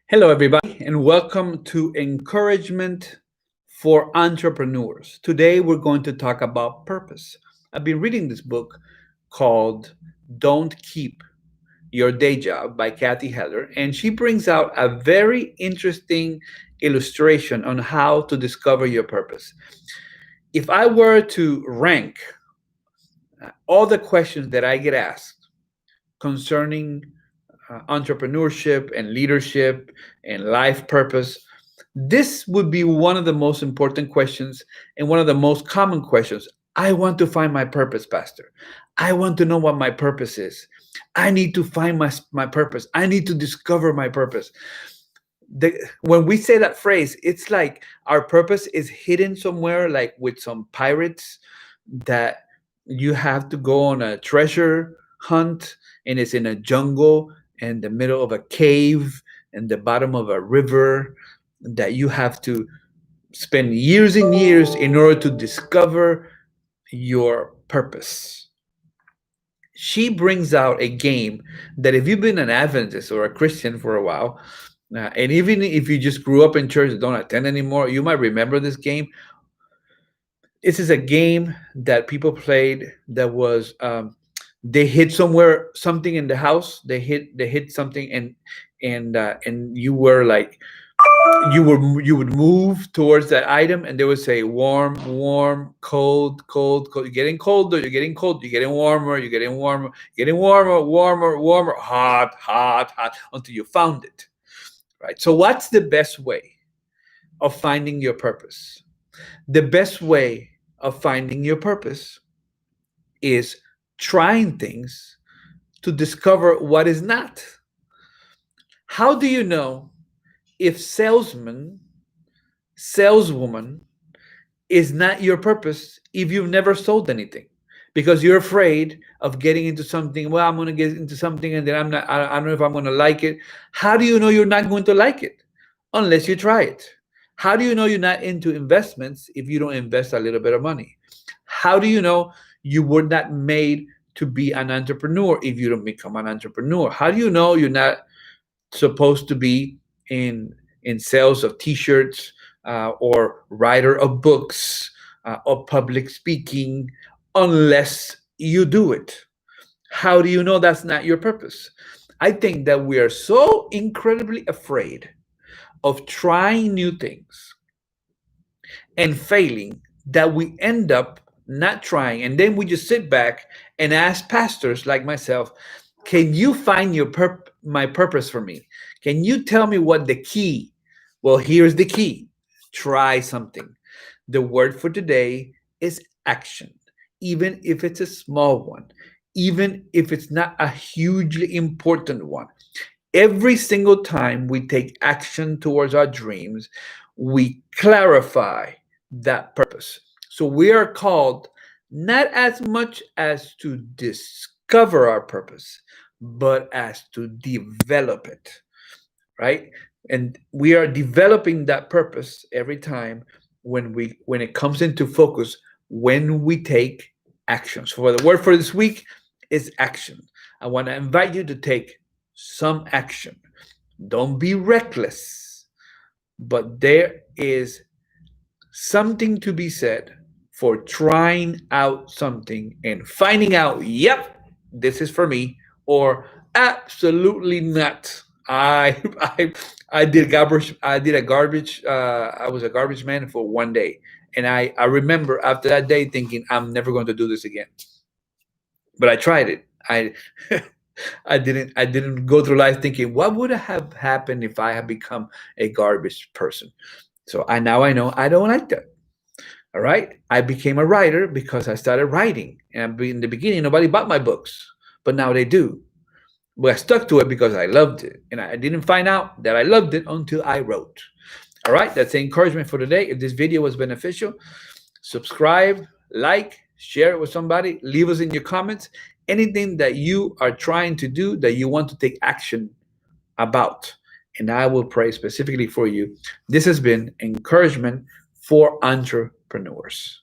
Hello, everybody, and welcome to Encouragement for Entrepreneurs. Today, we're going to talk about purpose. I've been reading this book called Don't Keep Your Day Job by Kathy Heller, and she brings out a very interesting illustration on how to discover your purpose. If I were to rank all the questions that I get asked concerning entrepreneurship and leadership and life purpose, this would be one of the most important questions and one of the most common questions. I want to find my purpose, Pastor. I want to know what my purpose is. I need to find my purpose. I need to discover my purpose. When we say that phrase, it's like our purpose is hidden somewhere, like with some pirates that you have to go on a treasure hunt, and it's in a jungle in the middle of a cave in the bottom of a river that you have to spend years and years in order to discover your purpose. She brings out a game that if you've been an Adventist or a Christian for a while, and even if you just grew up in church and don't attend anymore, you might remember this game. This is a game that people played that was they hid something in the house. They hid something, and you were like you would move towards that item, and they would say warm, warm, cold, cold, cold. You're getting colder, you're getting cold, you're getting warmer, you're getting warmer, getting warmer, warmer, warmer, hot, hot, hot, until you found it. Right. So what's the best way of finding your purpose? The best way of finding your purpose is trying things to discover what is not. How do you know if saleswoman is not your purpose if you've never sold anything? Because you're afraid of getting into something. Well, I'm going to get into something and then I don't know if I'm going to like it. How do you know you're not going to like it? Unless you try it. How do you know you're not into investments if you don't invest a little bit of money? How do you know you were not made to be an entrepreneur if you don't become an entrepreneur? How do you know you're not supposed to be in sales of t-shirts, or writer of books, or public speaking, unless you do it? How do you know that's not your purpose? I think that we are so incredibly afraid of trying new things and failing that we end up not trying, and then we just sit back and ask pastors like myself, can you find my purpose for me? Can you tell me what the key? Well, here's the key. Try something. The word for today is action. Even if it's a small one, even if it's not a hugely important one. Every single time we take action towards our dreams, we clarify that purpose. So we are called not as much as to discover our purpose, but as to develop it, right? And we are developing that purpose every time when it comes into focus, when we take action. So the word for this week is action. I want to invite you to take some action. Don't be reckless, but there is something to be said for trying out something and finding out, yep, this is for me, or absolutely not. I I I did garbage. I did a garbage. I was a garbage man for one day, and I remember after that day thinking I'm never going to do this again. But I tried it. I I didn't go through life thinking what would have happened if I had become a garbage person. So I know I don't like that. All right. I became a writer because I started writing. And in the beginning, nobody bought my books, but now they do. But I stuck to it because I loved it. And I didn't find out that I loved it until I wrote. All right. That's the encouragement for today. If this video was beneficial, subscribe, like, share it with somebody, leave us in your comments anything that you are trying to do that you want to take action about. And I will pray specifically for you. This has been encouragement for entrepreneurs.